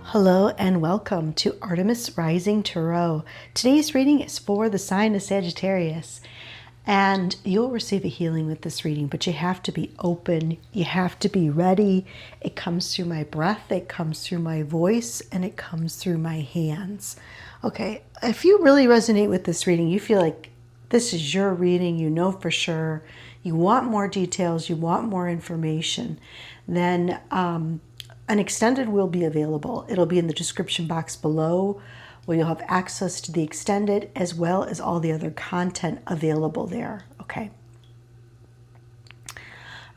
Hello and welcome to Artemis Rising Tarot. Today's reading is for the sign of Sagittarius, and you'll receive a healing with this reading, but you have to be open. You have to be ready. It comes through my breath, it comes through my voice, and it comes through my hands. Okay, if you really resonate with this reading, you feel like this is your reading, you know for sure, you want more details, you want more information, then an extended will be available. It'll be in the description box below, where you'll have access to the extended as well as all the other content available there, okay?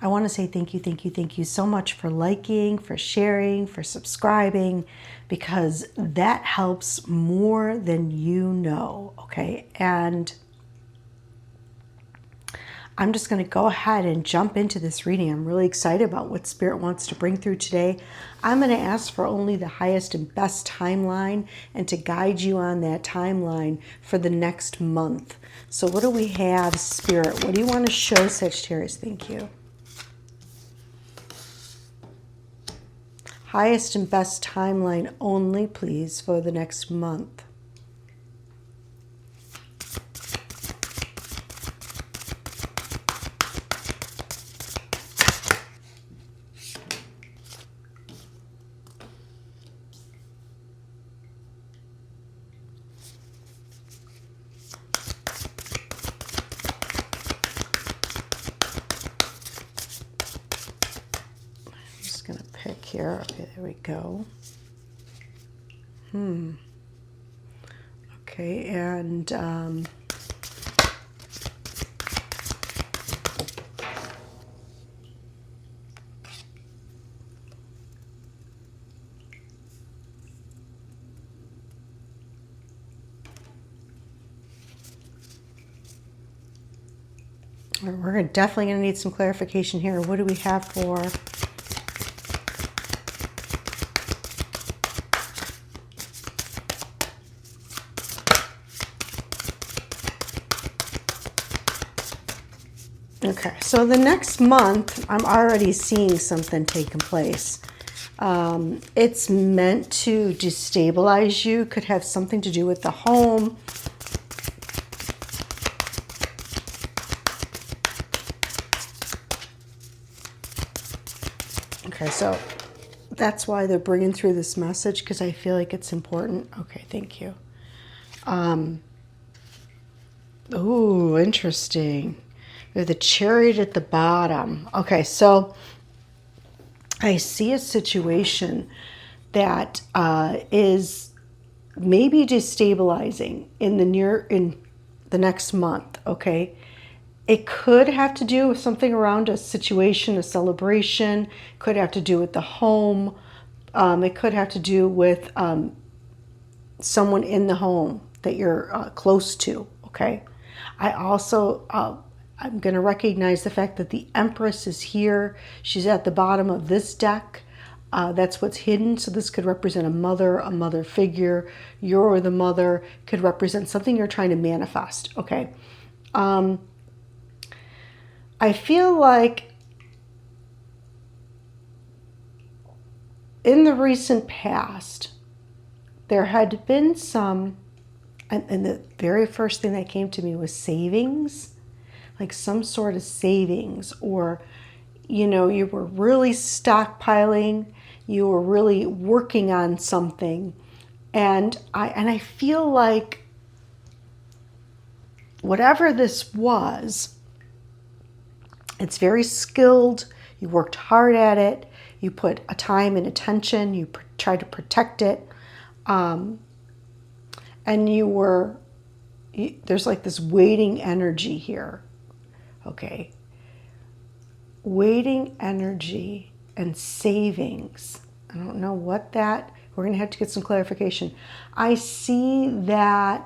I want to say thank you so much for liking, for sharing, for subscribing, because that helps more than you know, okay? And I'm just going to go ahead and jump into this reading. I'm really excited about what Spirit wants to bring through today. I'm going to ask for only the highest and best timeline and to guide you on that timeline for the next month. So what do we have, Spirit? What do you want to show Sagittarius? Thank you. Highest and best timeline only, please, for the next month. Gonna pick here. Okay, there we go. Okay, and we're definitely going to need some clarification here. What do we have for Okay, so the next month, I'm already seeing something taking place. It's meant to destabilize you, could have something to do with the home. Okay, so that's why they're bringing through this message, because I feel like it's important. Okay, thank you. Ooh, interesting. We have the Chariot at the bottom. Okay, so I see a situation that is maybe destabilizing in the next month. Okay, it could have to do with something around a situation, a celebration. Could have to do with the home. It could have to do with someone in the home that you're close to. Okay, I also I'm going to recognize the fact that the Empress is here. She's at the bottom of this deck. That's what's hidden. So this could represent a mother figure. You're the mother. Could represent something you're trying to manifest. Okay. I feel like in the recent past, there had been some, and the very first thing that came to me was savings. Like some sort of savings, or you know, you were really stockpiling, you were really working on something, and I feel like whatever this was, it's very skilled. You worked hard at it. You put a time and attention. You tried to protect it, and there's like this waiting energy here. Okay, waiting energy and savings. I don't know what that, we're going to have to get some clarification. I see that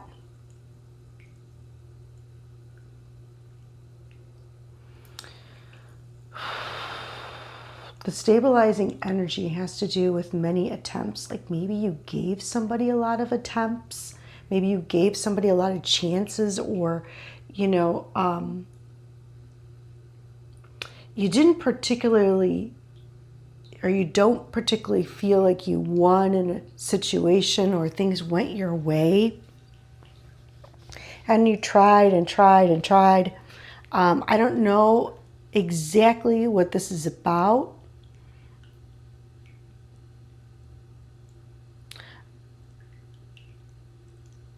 the stabilizing energy has to do with many attempts. Like maybe you gave somebody a lot of attempts. Maybe you gave somebody a lot of chances, or, you know, you didn't particularly, or you don't particularly feel like you won in a situation or things went your way. And you tried and tried and tried. I don't know exactly what this is about.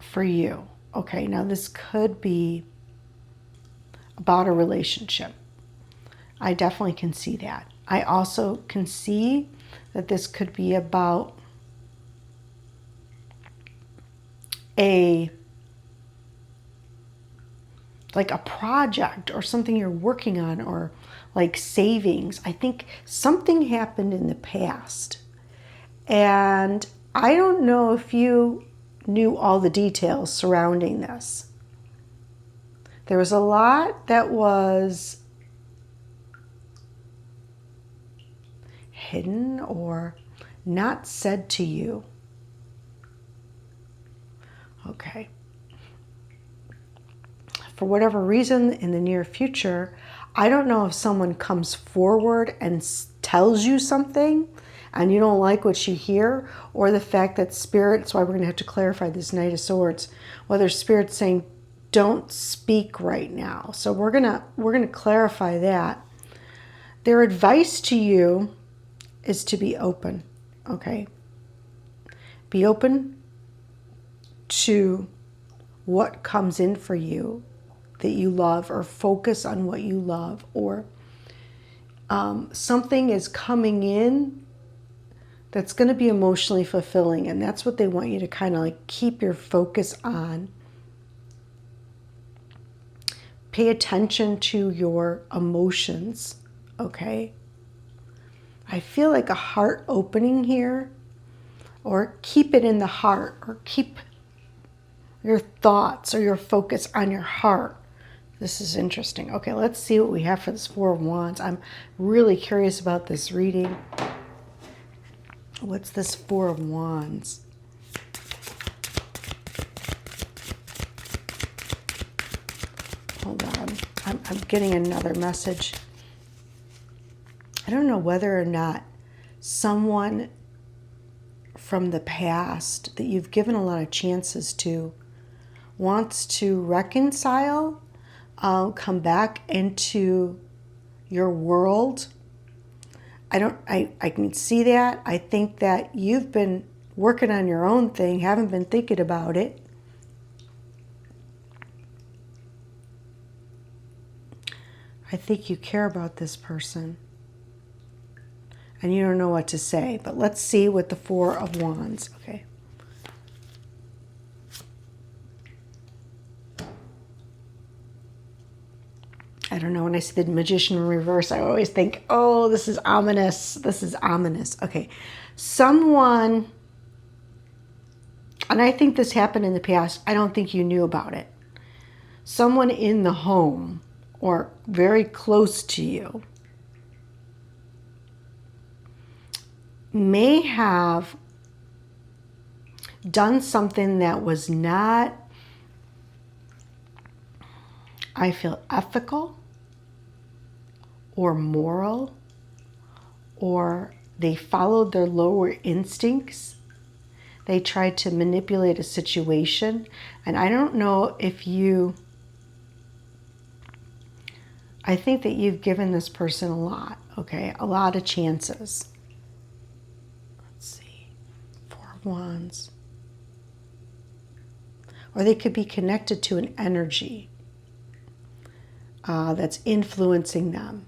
For you. Okay, now this could be about a relationship. I definitely can see that. I also can see that this could be about a project or something you're working on, or like savings. I think something happened in the past. And I don't know if you knew all the details surrounding this. There was a lot that was hidden or not said to you. Okay. For whatever reason, in the near future, I don't know if someone comes forward and tells you something and you don't like what you hear, or the fact that Spirit, that's why we're going to have to clarify this Knight of Swords, whether Spirit's saying, don't speak right now. So we're gonna clarify that. Their advice to you is to be open, okay? Be open to what comes in for you that you love, or focus on what you love, or something is coming in that's going to be emotionally fulfilling, and that's what they want you to kind of like keep your focus on. Pay attention to your emotions, okay? I feel like a heart opening here, or keep it in the heart, or keep your thoughts or your focus on your heart. This is interesting. Okay, let's see what we have for this Four of Wands. I'm really curious about this reading. What's this Four of Wands? Hold on. I'm getting another message. I don't know whether or not someone from the past that you've given a lot of chances to wants to reconcile, come back into your world. I can see that. I think that you've been working on your own thing, haven't been thinking about it. I think you care about this person and you don't know what to say. But let's see what the Four of Wands, okay. I don't know, when I see the Magician in reverse, I always think, oh, this is ominous. This is ominous. Okay, someone, and I think this happened in the past, I don't think you knew about it. Someone in the home or very close to you may have done something that was not, I feel, ethical or moral, or they followed their lower instincts. They tried to manipulate a situation. And I don't know if you, I think that you've given this person a lot, okay? A lot of chances. Let's see, Four of Wands. Or they could be connected to an energy that's influencing them.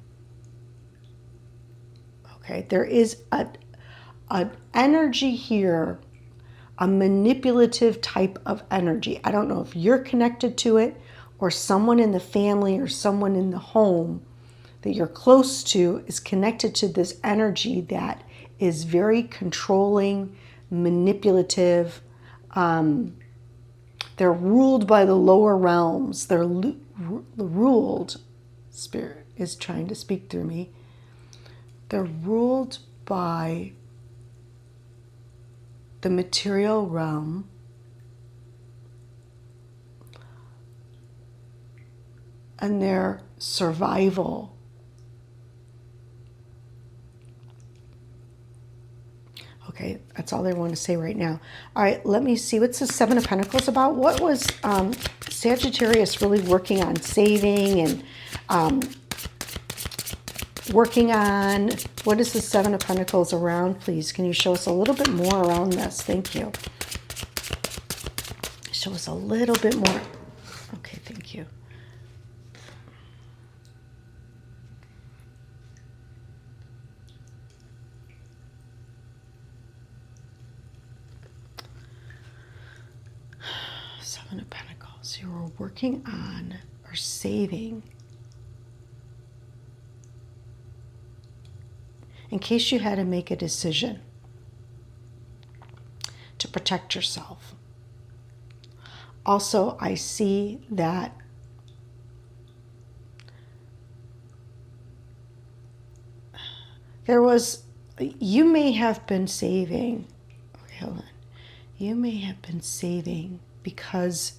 Okay, there is an energy here, a manipulative type of energy. I don't know if you're connected to it, or someone in the family or someone in the home that you're close to is connected to this energy that is very controlling, manipulative. They're ruled by the lower realms. They're ruled, Spirit is trying to speak through me. They're ruled by the material realm, and their survival Okay, that's all they want to say right now. All right, let me see. What's the Seven of Pentacles about? What was Sagittarius really working on? Saving and working on? What is the Seven of Pentacles around, please? Can you show us a little bit more around this? Thank you. Show us a little bit more. Okay, thank you. Seven of Pentacles. You were working on or saving in case you had to make a decision to protect yourself. Also, I see that you may have been saving. Okay, hold on. You may have been saving because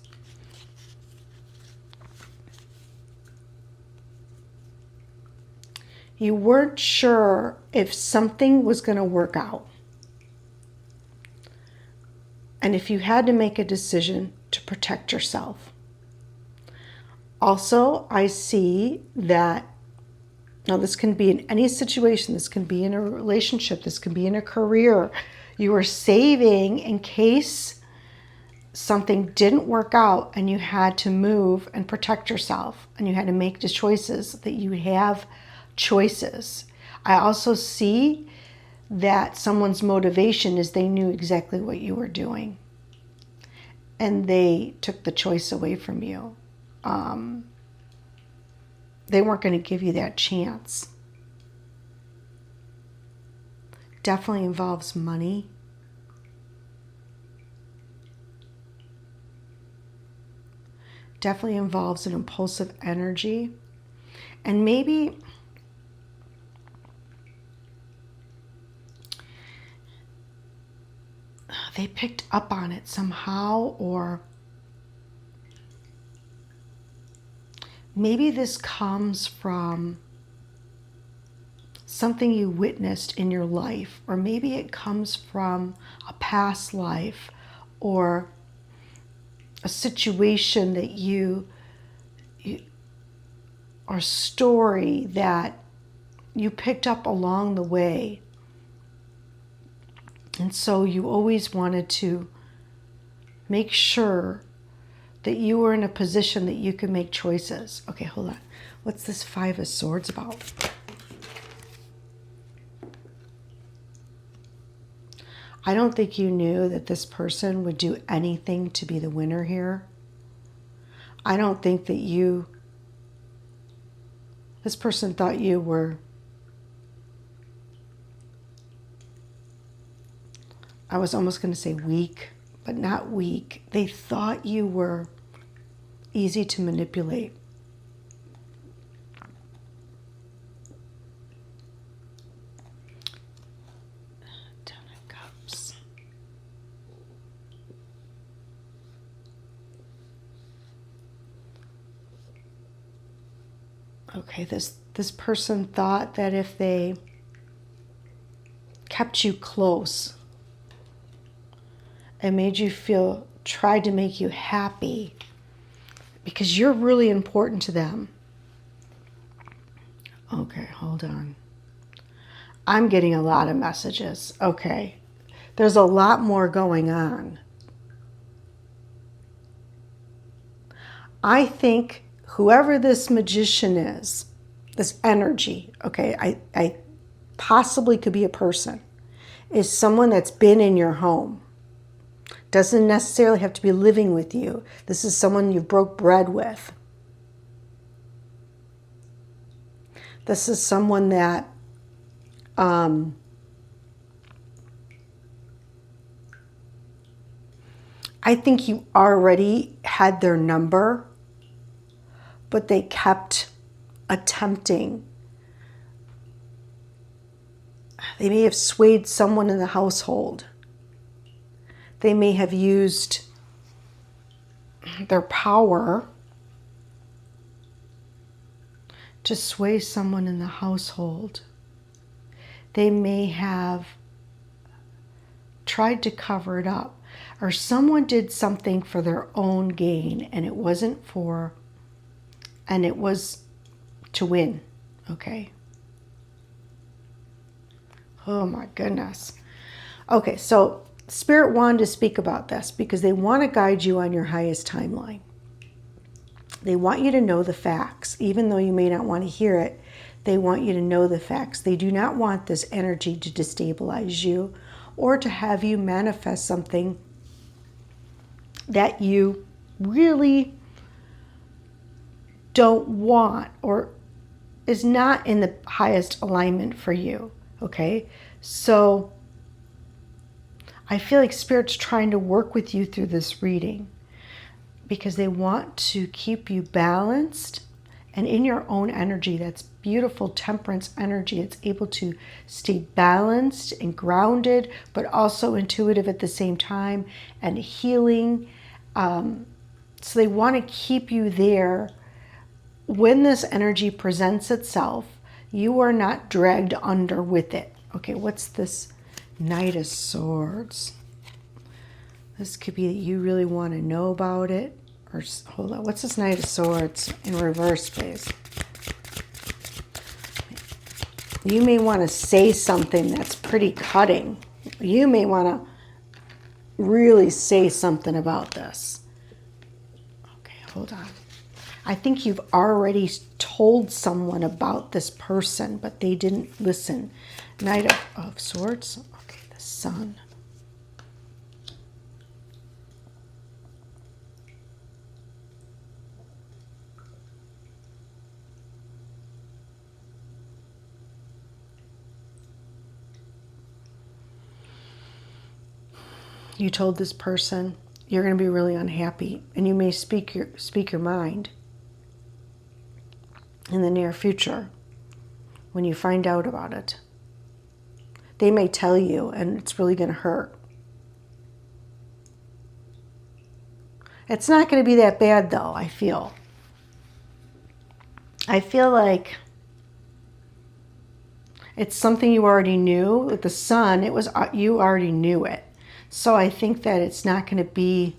you weren't sure if something was going to work out. And if you had to make a decision to protect yourself. Also, I see that, now this can be in any situation, this can be in a relationship, this can be in a career. You were saving in case something didn't work out and you had to move and protect yourself and you had to make the choices, that you have choices. I also see that someone's motivation is they knew exactly what you were doing and they took the choice away from you. They weren't going to give you that chance. Definitely involves money. Definitely involves an impulsive energy. And maybe they picked up on it somehow, or maybe this comes from something you witnessed in your life, or maybe it comes from a past life or a situation that you or a story that you picked up along the way. And so you always wanted to make sure that you were in a position that you could make choices. Okay, hold on. What's this Five of Swords about? I don't think you knew that this person would do anything to be the winner here. I don't think that this person thought you were, I was almost going to say weak, but not weak. They thought you were easy to manipulate. Ten of Cups. Okay, this person thought that if they kept you close and made you feel, tried to make you happy, because you're really important to them. Okay, hold on. I'm getting a lot of messages. Okay, there's a lot more going on. I think whoever this magician is, this energy, okay, I possibly could be a person, is someone that's been in your home. Doesn't necessarily have to be living with you. This is someone you broke bread with. This is someone that I think you already had their number, but they kept attempting. They may have swayed someone in the household. They may have used their power to sway someone in the household. They may have tried to cover it up, or someone did something for their own gain, and it wasn't and it was to win, okay? Oh my goodness. Okay, so Spirit wanted to speak about this because they want to guide you on your highest timeline. They want you to know the facts. Even though you may not want to hear it, they want you to know the facts. They do not want this energy to destabilize you or to have you manifest something that you really don't want or is not in the highest alignment for you, okay? So I feel like Spirit's trying to work with you through this reading because they want to keep you balanced and in your own energy. That's beautiful temperance energy. It's able to stay balanced and grounded, but also intuitive at the same time and healing. So they want to keep you there. When this energy presents itself, you are not dragged under with it. Okay, what's this Knight of Swords? This could be that you really want to know about it. Or hold on, what's this Knight of Swords in reverse, please? You may want to say something that's pretty cutting. You may want to really say something about this. Okay, hold on. I think you've already told someone about this person, but they didn't listen. Knight of Swords. Okay, the Sun. You told this person you're going to be really unhappy, and you may speak your mind in the near future when you find out about it. They may tell you, and it's really going to hurt. It's not going to be that bad, though, I feel. I feel like it's something you already knew. With the Sun, it was you already knew it. So I think that it's not going to be,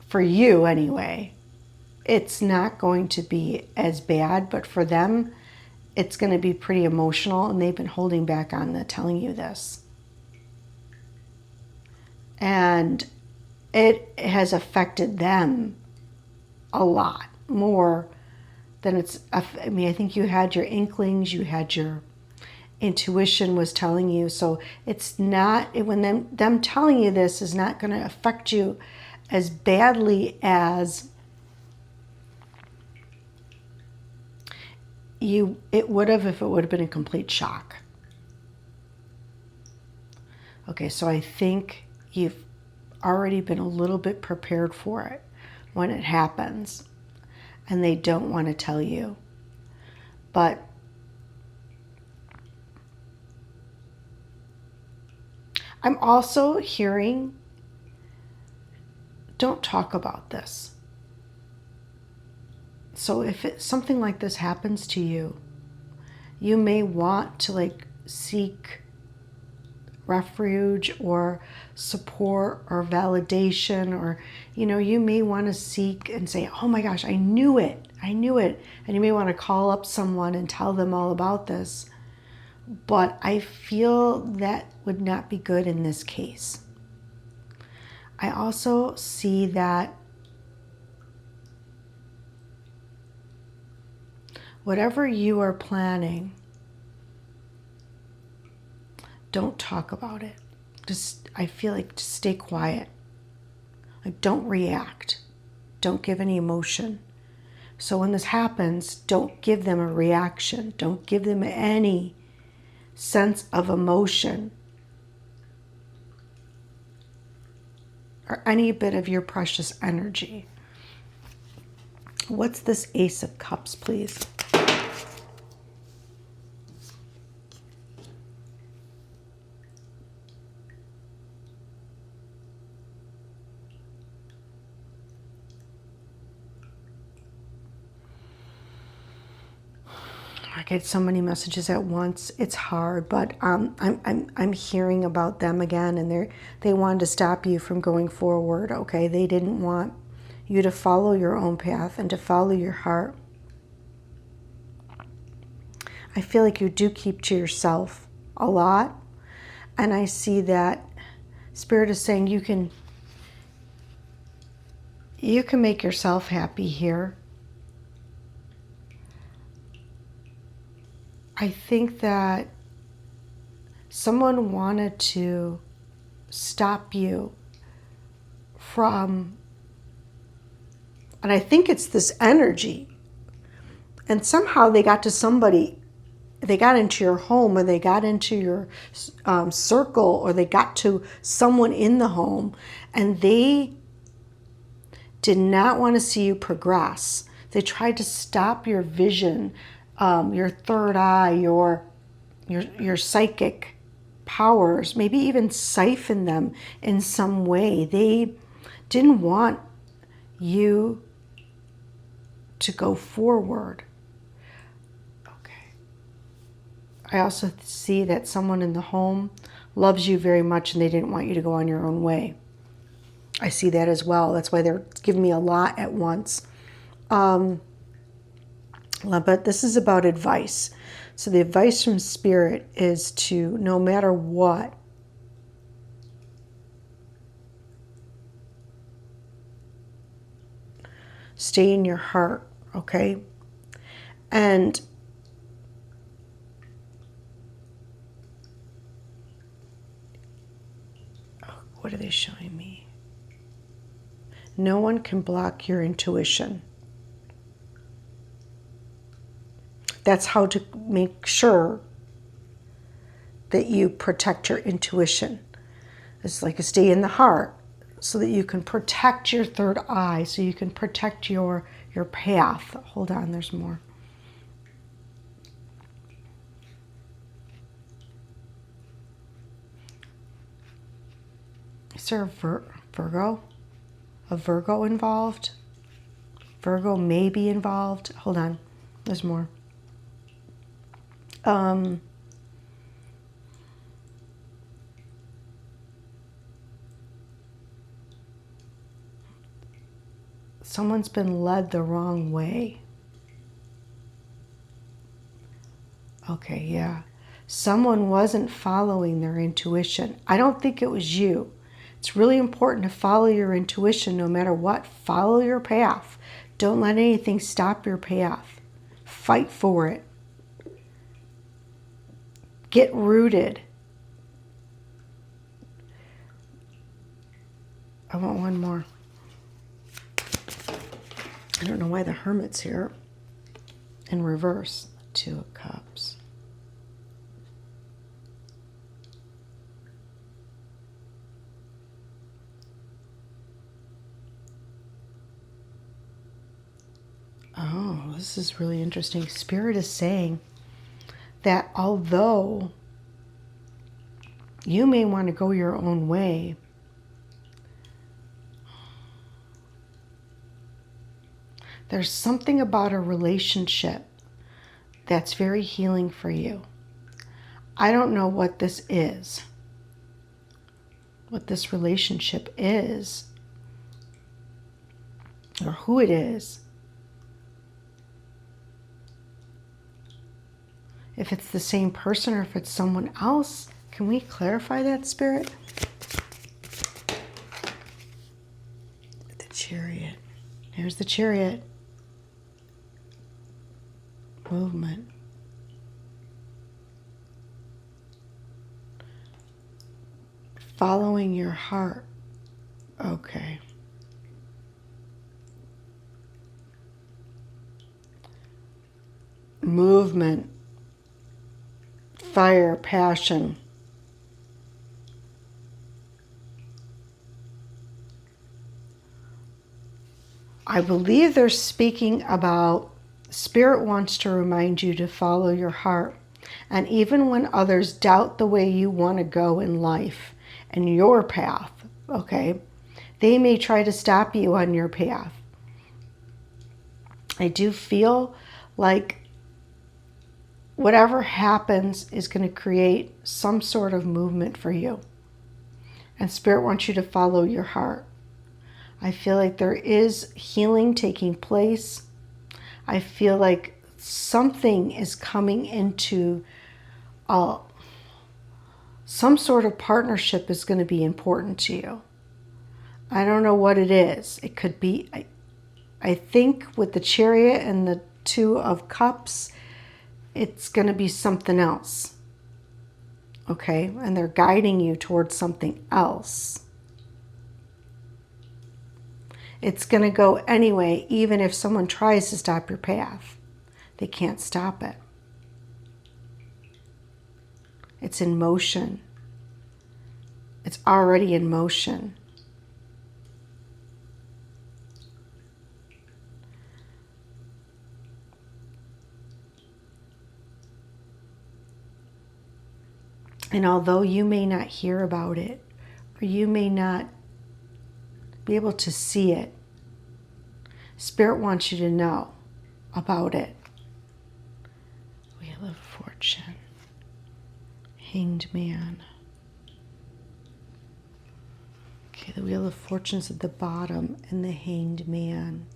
for you anyway, it's not going to be as bad, but for them, it's going to be pretty emotional, and they've been holding back on telling you this. And it has affected them a lot more than I mean, I think you had your inklings, you had your intuition was telling you. So it's not, when them telling you this is not going to affect you as badly as it would have if it would have been a complete shock. Okay, so I think you've already been a little bit prepared for it when it happens, and they don't want to tell you. But I'm also hearing, don't talk about this. So if something like this happens to you, you may want to seek refuge or support or validation, or you may want to seek and say, oh my gosh, I knew it, and you may want to call up someone and tell them all about this. But I feel that would not be good in this case. I also see that whatever you are planning, don't talk about it. I feel like just stay quiet. Don't react. Don't give any emotion. So when this happens, don't give them a reaction. Don't give them any sense of emotion or any bit of your precious energy. What's this Ace of Cups, please? I get so many messages at once. It's hard, but I'm hearing about them again, and they wanted to stop you from going forward. Okay, they didn't want you to follow your own path and to follow your heart. I feel like you do keep to yourself a lot, and I see that Spirit is saying you can make yourself happy here. I think that someone wanted to stop you from, and I think it's this energy, and somehow they got to somebody, they got into your home, or they got into your circle, or they got to someone in the home, and they did not want to see you progress. They tried to stop your vision, your third eye, your psychic powers, maybe even siphon them in some way. They didn't want you to go forward. Okay. I also see that someone in the home loves you very much, and they didn't want you to go on your own way. I see that as well. That's why they're giving me a lot at once. But this is about advice. So the advice from Spirit is to, no matter what, stay in your heart, okay? And what are they showing me? No one can block your intuition. That's how to make sure that you protect your intuition. It's like a stay in the heart, so that you can protect your third eye, so you can protect your path. Hold on, there's more. Is there a Virgo? A Virgo involved? Virgo may be involved. Hold on, there's more. Someone's been led the wrong way. Okay, yeah. Someone wasn't following their intuition. I don't think it was you. It's really important to follow your intuition no matter what. Follow your path. Don't let anything stop your path. Fight for it. Get rooted. I want one more. I don't know why the Hermit's here in reverse. Two of Cups. Oh, this is really interesting. Spirit is saying that although you may want to go your own way, there's something about a relationship that's very healing for you. I don't know what this is, what this relationship is, or who it is. If it's the same person or if it's someone else, can we clarify that, Spirit? The Chariot. Here's the Chariot. Movement. Following your heart. Okay. Movement. Fire, passion. I believe they're speaking about Spirit wants to remind you to follow your heart. And even when others doubt the way you want to go in life and your path, okay, they may try to stop you on your path. I do feel like whatever happens is going to create some sort of movement for you. And Spirit wants you to follow your heart. I feel like there is healing taking place. I feel like something is coming into some sort of partnership is going to be important to you. I don't know what it is. It could be, I think with the Chariot and the Two of Cups, it's going to be something else. Okay? And they're guiding you towards something else. It's going to go anyway, even if someone tries to stop your path. They can't stop it. It's in motion. It's already in motion. And although you may not hear about it, or you may not be able to see it, Spirit wants you to know about it. Wheel of Fortune. Hanged Man. Okay, the Wheel of Fortune's at the bottom and the Hanged Man.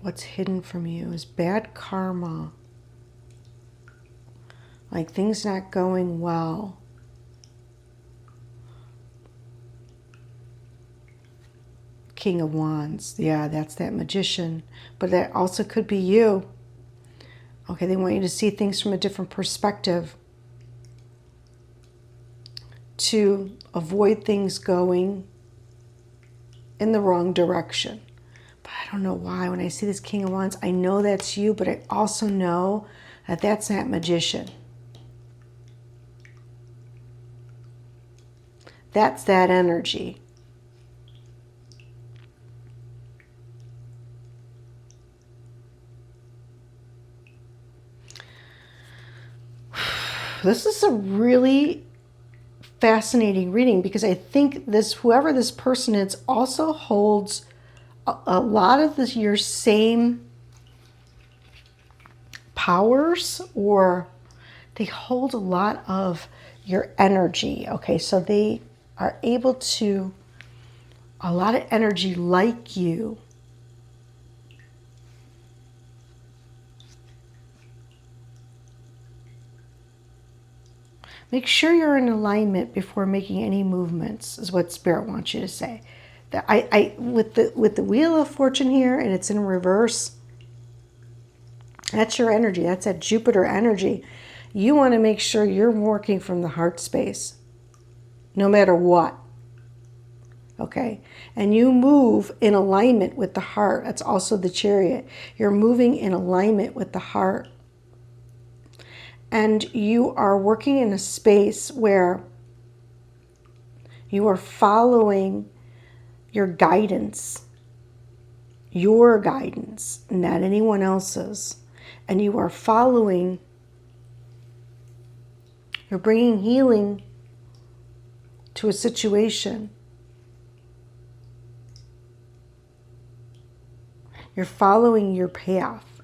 What's hidden from you is bad karma. Like things not going well. King of Wands. Yeah, that's that Magician. But that also could be you. Okay, they want you to see things from a different perspective. To avoid things going in the wrong direction. But I don't know why. When I see this King of Wands, I know that's you, but I also know that that's that Magician. That's that energy. This is a really fascinating reading because I think whoever this person is also holds a lot of your same powers, or they hold a lot of your energy. Okay, so they are able to, a lot of energy like you. Make sure you're in alignment before making any movements, is what Spirit wants you to say. That with the Wheel of Fortune here, and it's in reverse, that's your energy. That's that Jupiter energy. You want to make sure you're working from the heart space, no matter what. Okay? And you move in alignment with the heart. That's also the Chariot. You're moving in alignment with the heart. And you are working in a space where you are following your guidance, not anyone else's. And you are following, you're bringing healing to a situation. You're following your path.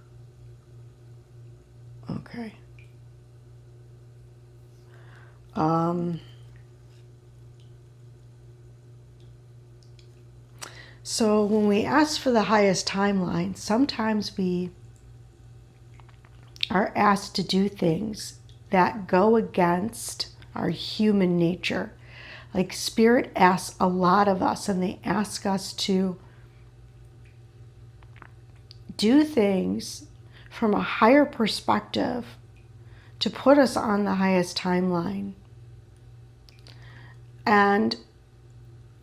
Okay. So when we ask for the highest timeline, sometimes we are asked to do things that go against our human nature. Like Spirit asks a lot of us, and they ask us to do things from a higher perspective to put us on the highest timeline. And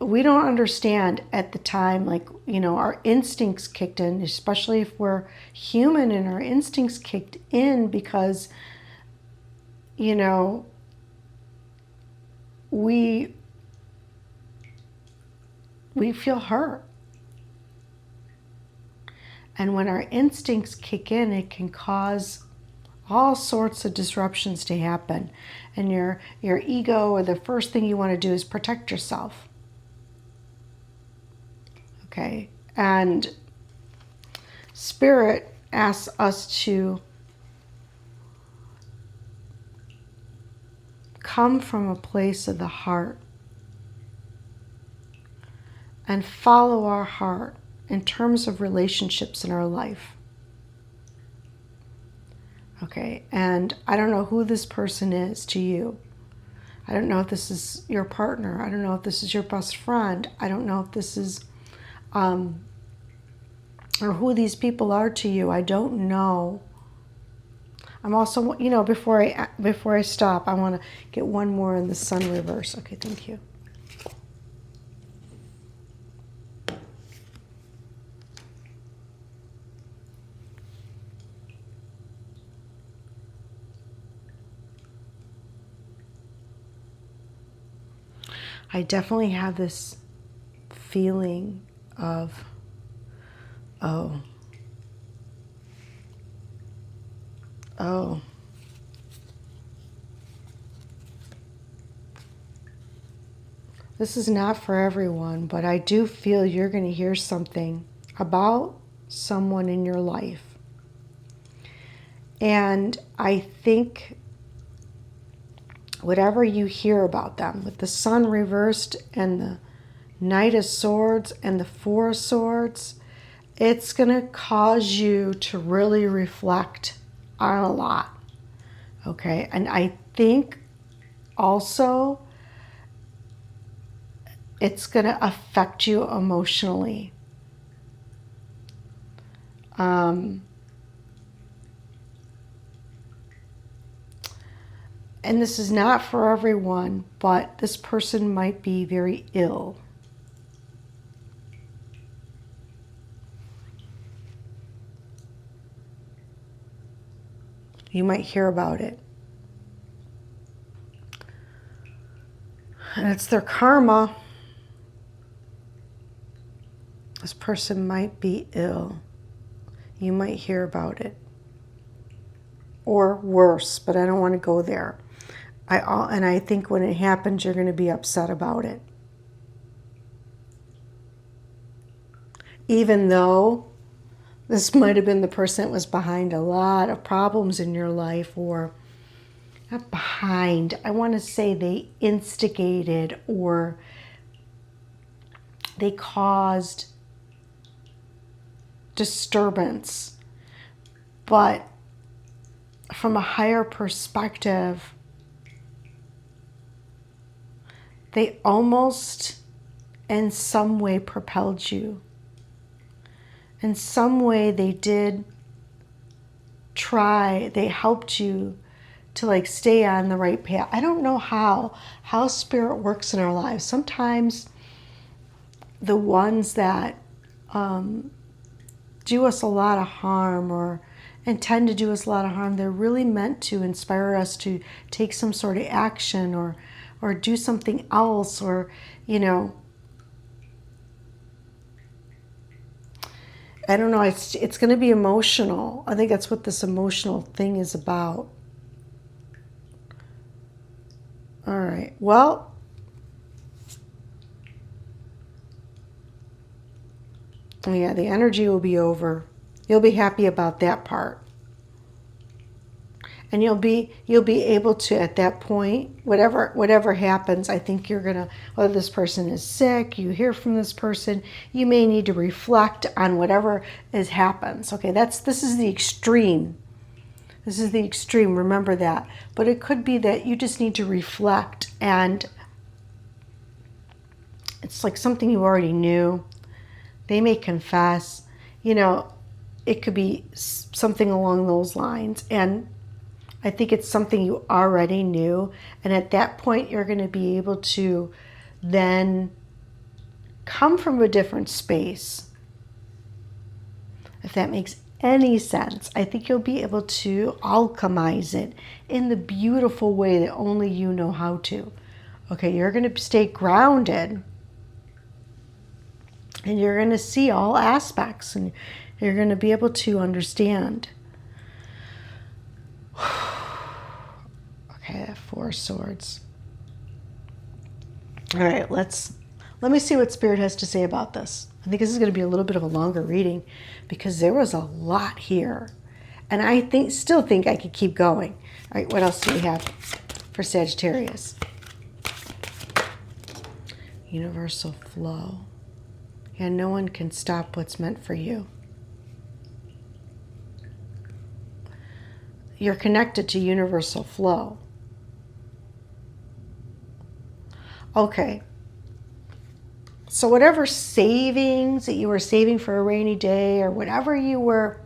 we don't understand at the time, like, our instincts kicked in, especially if we're human, and our instincts kicked in because, we feel hurt. And when our instincts kick in, it can cause all sorts of disruptions to happen. And your ego, or the first thing you want to do is protect yourself. Okay? And Spirit asks us to come from a place of the heart and follow our heart in terms of relationships in our life. Okay, and I don't know who this person is to you. I don't know if this is your partner. I don't know if this is your best friend. I don't know if this is, or who these people are to you. I don't know. I'm also, before I stop, I want to get one more in the sun reverse. Okay, thank you. I definitely have this feeling of, oh, this is not for everyone, but I do feel you're going to hear something about someone in your life. And I think whatever you hear about them, with the sun reversed and the Knight of Swords and the Four of Swords, it's going to cause you to really reflect on a lot. Okay, and I think also it's going to affect you emotionally. And this is not for everyone, but this person might be very ill. You might hear about it. And it's their karma. This person might be ill. You might hear about it. Or worse, but I don't want to go there. And I think when it happens, you're going to be upset about it. Even though this might have been the person that was behind a lot of problems in your life, or not behind, I want to say they instigated or they caused disturbance. But from a higher perspective, they almost in some way propelled you. In some way they did try, they helped you to stay on the right path. I don't know how spirit works in our lives. Sometimes the ones that do us a lot of harm or intend to do us a lot of harm, they're really meant to inspire us to take some sort of action or do something else, or I don't know, it's going to be emotional. I think that's what this emotional thing is about. All right, well, yeah, the energy will be over. You'll be happy about that part. And you'll be able to, at that point, whatever happens, I think you're gonna, whether this person is sick, you hear from this person, you may need to reflect on whatever happens. Okay, this is the extreme. This is the extreme, remember that. But it could be that you just need to reflect, and it's like something you already knew. They may confess, it could be something along those lines. And I think it's something you already knew. And at that point, you're going to be able to then come from a different space. If that makes any sense, I think you'll be able to alchemize it in the beautiful way that only you know how to. Okay, you're going to stay grounded. And you're going to see all aspects. And you're going to be able to understand. Okay, that Four of Swords. All right, let's Let me see what Spirit has to say about this. I think this is going to be a little bit of a longer reading because there was a lot here. And I still think I could keep going. All right, what else do we have for Sagittarius? Universal flow. Yeah, no one can stop what's meant for you. You're connected to universal flow. Okay. So whatever savings that you were saving for a rainy day or whatever you were,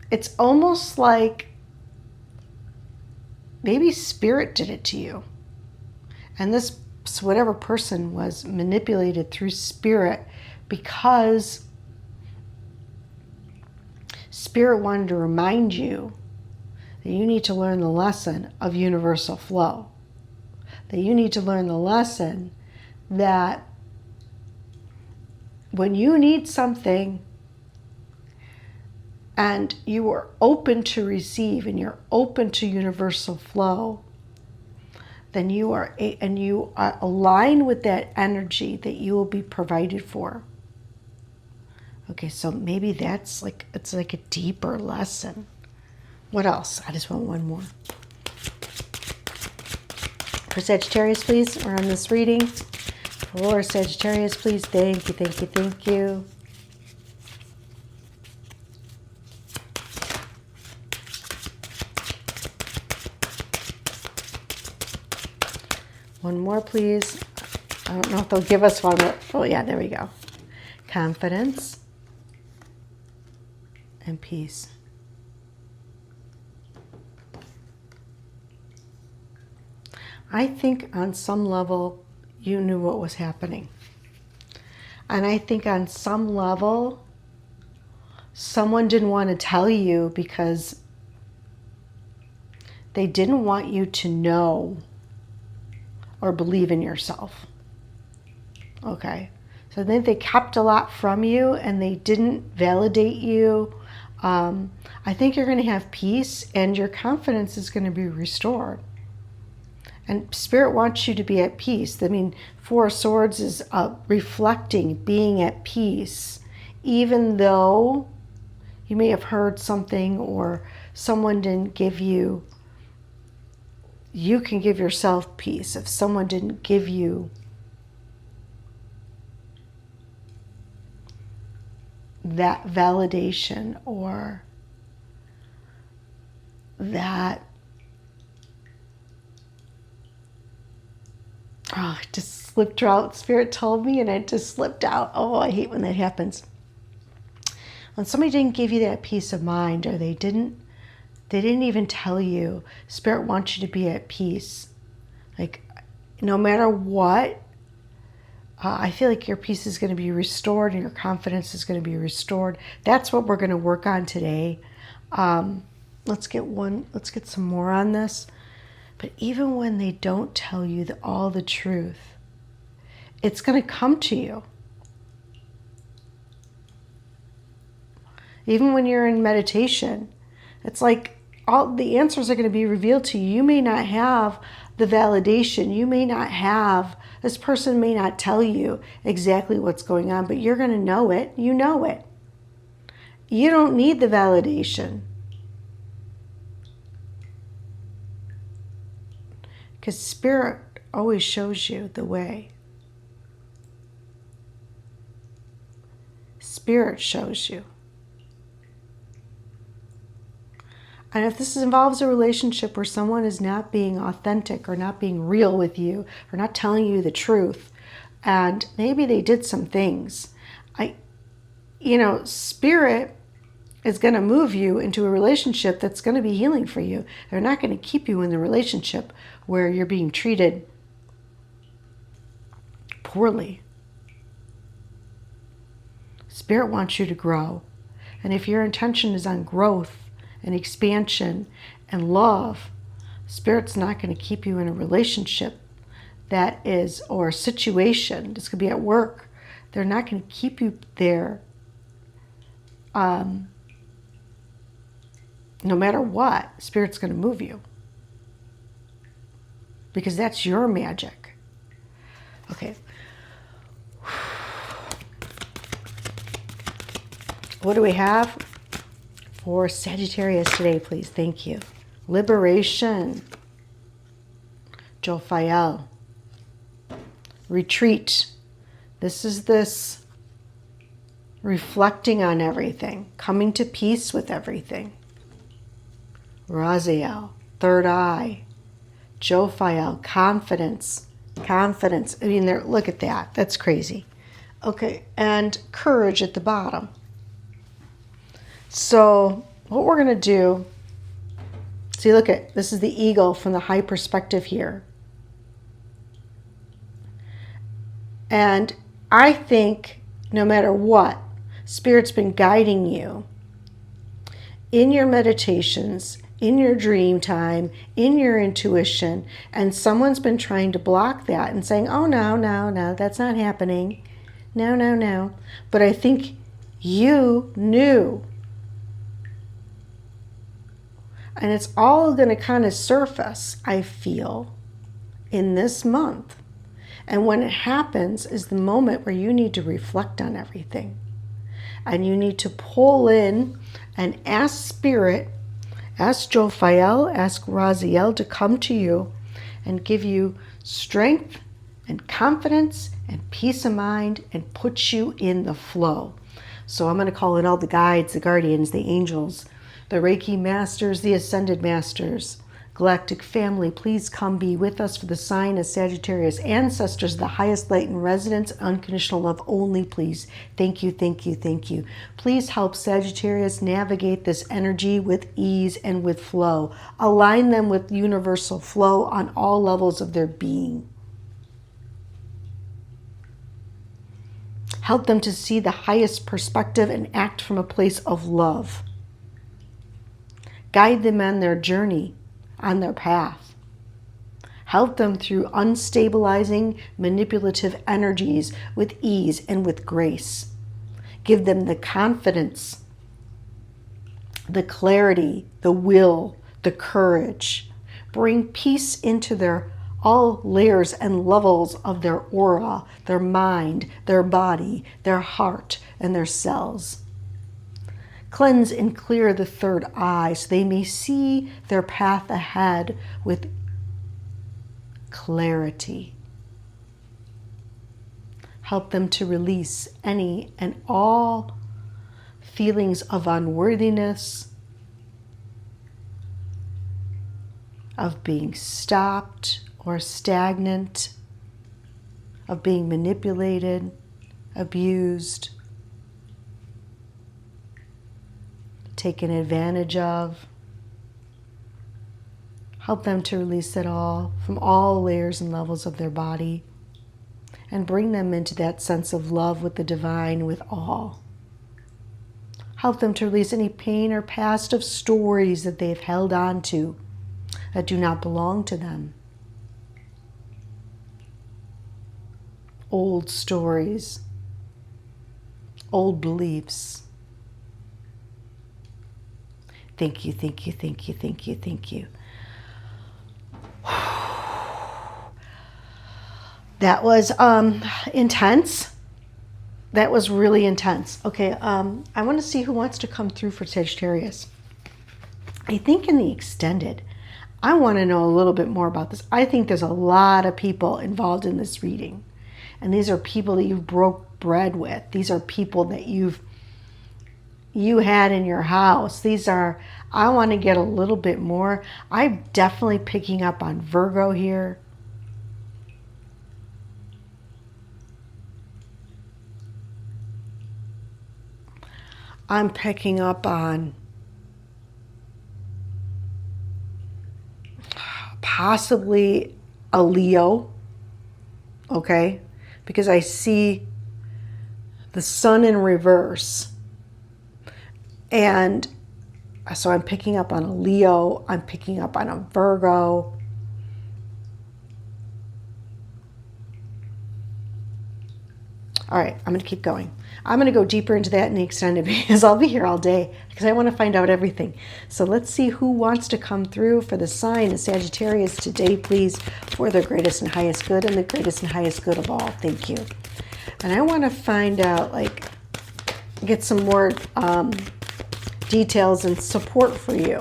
it's almost like maybe Spirit did it to you. And this, whatever person was manipulated through Spirit because Spirit wanted to remind you that you need to learn the lesson of universal flow. That you need to learn the lesson that when you need something and you are open to receive and you're open to universal flow, then you are aligned with that energy that you will be provided for. Okay, so maybe it's like a deeper lesson. What else? I just want one more. For Sagittarius, please, or on this reading. For Sagittarius, please. Thank you, thank you, thank you. One more, please. I don't know if they'll give us one, but oh yeah, there we go. Confidence and peace. I think on some level you knew what was happening. And I think on some level someone didn't want to tell you because they didn't want you to know or believe in yourself. Okay. So I think they kept a lot from you and they didn't validate you. I think you're going to have peace and your confidence is going to be restored. And Spirit wants you to be at peace. I mean, Four of Swords is reflecting, being at peace. Even though you may have heard something or someone didn't give you, you can give yourself peace. If someone didn't give you that validation or that, oh, it just slipped out. Spirit told me and it just slipped out. Oh, I hate when that happens. When somebody didn't give you that peace of mind or they didn't even tell you, Spirit wants you to be at peace. Like, no matter what, I feel like your peace is going to be restored and your confidence is going to be restored. That's what we're going to work on today. Let's get some more on this. But even when they don't tell you all the truth, it's going to come to you. Even when you're in meditation, it's like all the answers are going to be revealed to you. You may not have the validation. You may not have, this person may not tell you exactly what's going on, but you're going to know it. You know it. You don't need the validation. Because Spirit always shows you the way. Spirit shows you. And if this involves a relationship where someone is not being authentic or not being real with you or not telling you the truth, and maybe they did some things, Spirit is going to move you into a relationship that's going to be healing for you. They're not going to keep you in the relationship where you're being treated poorly. Spirit wants you to grow. And if your intention is on growth and expansion and love, Spirit's not going to keep you in a relationship that is, or a situation, this could be at work, they're not going to keep you there no matter what. Spirit's going to move you. because that's your magic. Okay. What do we have for Sagittarius today, please? Thank you. Liberation. Jophiel. Retreat. This is this reflecting on everything, coming to peace with everything. Raziel. Third eye. Jophiel. Confidence. Confidence. I mean, there. Look at that. That's crazy. Okay. And courage at the bottom. So what we're going to do, see, look at, this is the eagle from the high perspective here. And I think no matter what, Spirit's been guiding you in your meditations, in your dream time, in your intuition, and someone's been trying to block that and saying, oh, no, that's not happening. No. But I think you knew. And it's all going to kind of surface, I feel, in this month. And when it happens is the moment where you need to reflect on everything. And you need to pull in and ask Spirit, ask Jophiel, ask Raziel to come to you and give you strength and confidence and peace of mind and put you in the flow. So I'm going to call in all the guides, the guardians, the angels, the Reiki masters, the ascended masters, galactic family, please come be with us for the sign of Sagittarius. Ancestors, the highest light and residence, unconditional love only, please. Thank you, thank you, thank you. Please help Sagittarius navigate this energy with ease and with flow. Align them with universal flow on all levels of their being. Help them to see the highest perspective and act from a place of love. Guide them on their journey, on their path. Help them through unstabilizing, manipulative energies with ease and with grace. Give them the confidence, the clarity, the will, the courage. Bring peace into their all layers and levels of their aura, their mind, their body, their heart, and their cells. Cleanse and clear the third eye so they may see their path ahead with clarity. Help them to release any and all feelings of unworthiness, of being stopped or stagnant, of being manipulated, abused, taken advantage of. Help them to release it all from all layers and levels of their body and bring them into that sense of love with the divine, with all. Help them to release any pain or past of stories that they've held on to that do not belong to them. Old stories, old beliefs. Thank you, thank you, thank you, thank you, thank you. That was intense. That was really intense. Okay, I want to see who wants to come through for Sagittarius. I think in the extended, I want to know a little bit more about this. I think there's a lot of people involved in this reading. And these are people that you've broke bread with. These are people that you had in your house. These are, I want to get a little bit more. I'm definitely picking up on Virgo here. I'm picking up on possibly a Leo, okay? Because I see the sun in reverse. And so I'm picking up on a Leo, I'm picking up on a Virgo. All right, I'm going to keep going. I'm going to go deeper into that in the extended because I'll be here all day because I want to find out everything. So let's see who wants to come through for the sign of Sagittarius today, please, for the greatest and highest good and the greatest and highest good of all. Thank you. And I want to find out, like, get some more details and support for you.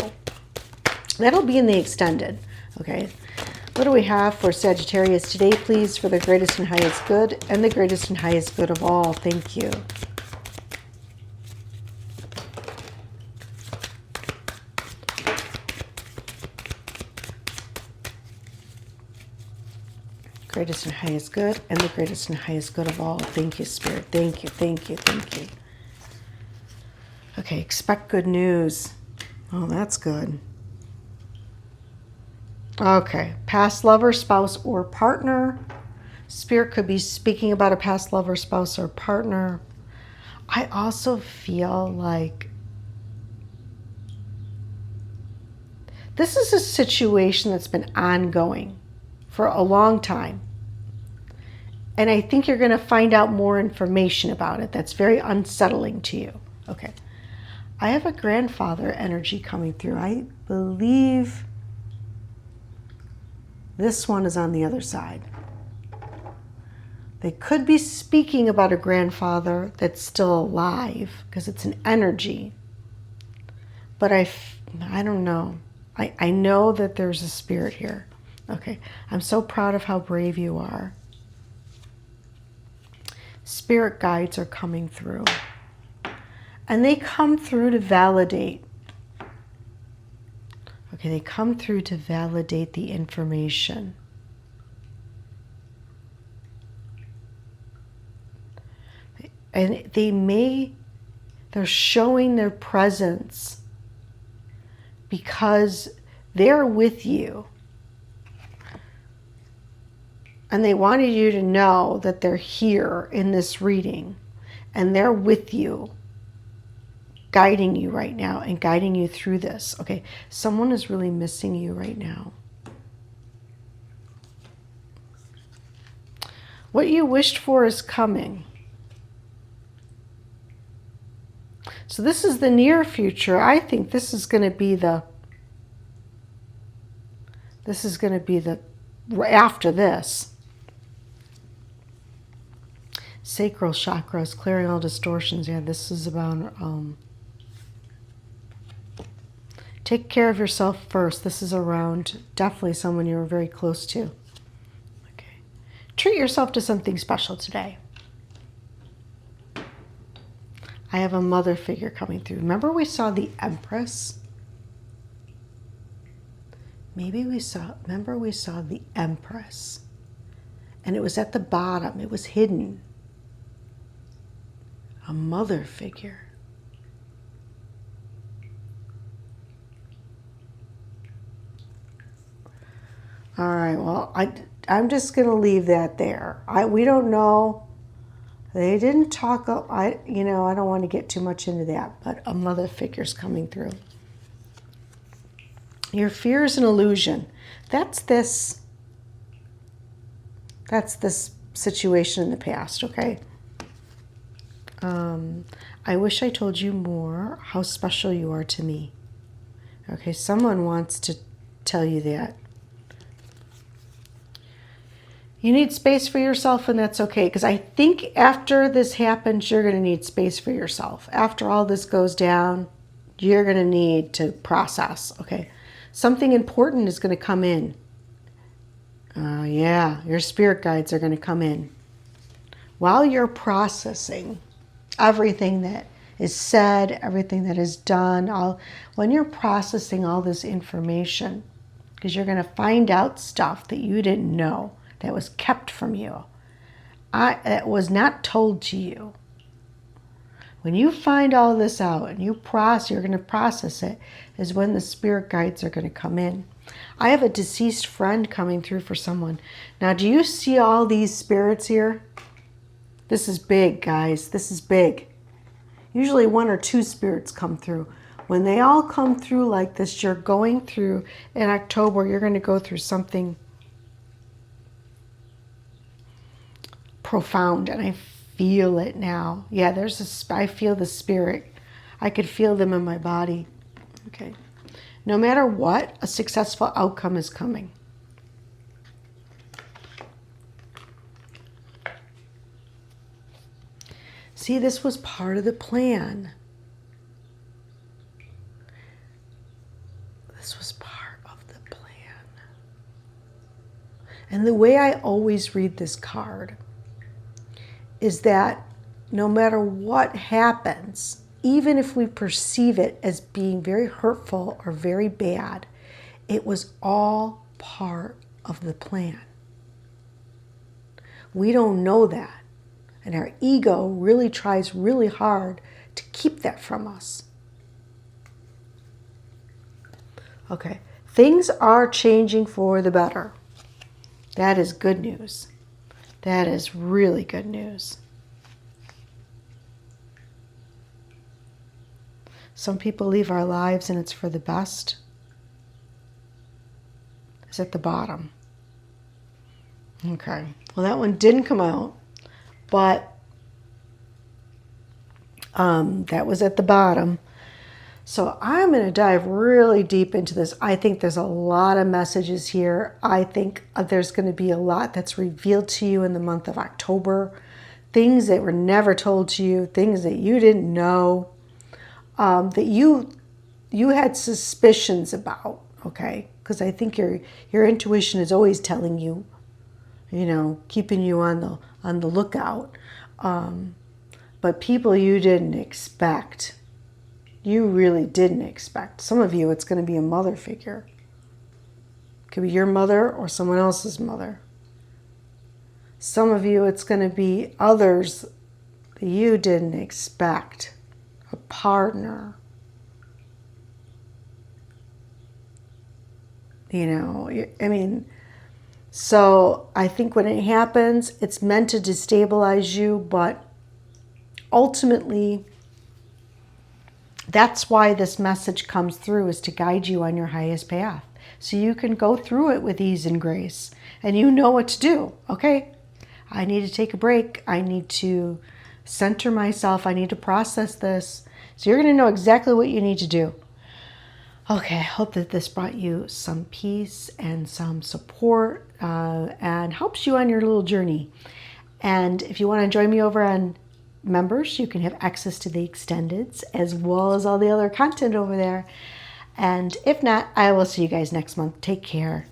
That'll be in the extended, okay? What do we have for Sagittarius today, please, for the greatest and highest good and the greatest and highest good of all? Thank you. Greatest and highest good and the greatest and highest good of all. Thank you, Spirit. Thank you, thank you, thank you. Okay, expect good news. Oh, that's good. Okay, past lover, spouse, or partner. Spirit could be speaking about a past lover, spouse, or partner. I also feel like this is a situation that's been ongoing for a long time. And I think you're going to find out more information about it that's very unsettling to you. Okay. I have a grandfather energy coming through. I believe this one is on the other side. They could be speaking about a grandfather that's still alive because it's an energy. But I don't know. I know that there's a spirit here. Okay. I'm so proud of how brave you are. Spirit guides are coming through. And they come through to validate. Okay, they come through to validate the information. And they're showing their presence because they're with you. And they wanted you to know that they're here in this reading. And they're with you, guiding you right now and guiding you through this. Okay, someone is really missing you right now. What you wished for is coming. So this is the near future. I think this is going to be after this. Sacral chakras, clearing all distortions. Yeah, this is about take care of yourself first. This is around definitely someone you were very close to. Okay. Treat yourself to something special today. I have a mother figure coming through. Remember we saw the Empress? Remember we saw the Empress. And it was at the bottom. It was hidden. A mother figure. All right, well, I'm just going to leave that there. We don't know. They didn't talk, I don't want to get too much into that, but a mother figure's coming through. Your fear is an illusion. That's this situation in the past, okay? I wish I told you more how special you are to me. Okay, someone wants to tell you that. You need space for yourself, and that's okay. Because I think after this happens, you're going to need space for yourself. After all this goes down, you're going to need to process, okay? Something important is going to come in. Yeah, your spirit guides are going to come in. While you're processing everything that is said, everything that is done, when you're processing all this information, because you're going to find out stuff that you didn't know, that was kept from you, that was not told to you. When you find all this out and you're going to process it, is when the spirit guides are going to come in. I have a deceased friend coming through for someone. Now, do you see all these spirits here? This is big, guys. This is big. Usually 1 or 2 spirits come through. When they all come through like this, you're going through, in October, you're going to go through something profound. And I feel it now. Yeah, I feel the spirit. I could feel them in my body. Okay. No matter what, a successful outcome is coming. See, this was part of the plan. This was part of the plan. And the way I always read this card is that no matter what happens, even if we perceive it as being very hurtful or very bad, it was all part of the plan. We don't know that. And our ego really tries really hard to keep that from us. Okay, things are changing for the better. That is good news. That is really good news. Some people leave our lives and it's for the best. It's at the bottom. Okay, well that one didn't come out, but that was at the bottom. So I'm going to dive really deep into this. I think there's a lot of messages here. I think there's going to be a lot that's revealed to you in the month of October. Things that were never told to you, things that you didn't know, that you had suspicions about, okay? Because I think your intuition is always telling you, keeping you on the lookout. But people you didn't expect. You really didn't expect. Some of you, it's going to be a mother figure. It could be your mother or someone else's mother. Some of you, it's going to be others that you didn't expect. A partner. So I think when it happens, it's meant to destabilize you, but ultimately, that's why this message comes through, is to guide you on your highest path. So you can go through it with ease and grace. And you know what to do. Okay, I need to take a break. I need to center myself. I need to process this. So you're going to know exactly what you need to do. Okay, I hope that this brought you some peace and some support and helps you on your little journey. And if you want to join me over on members, you can have access to the extendeds as well as all the other content over there. And if not, I will see you guys next month. Take care.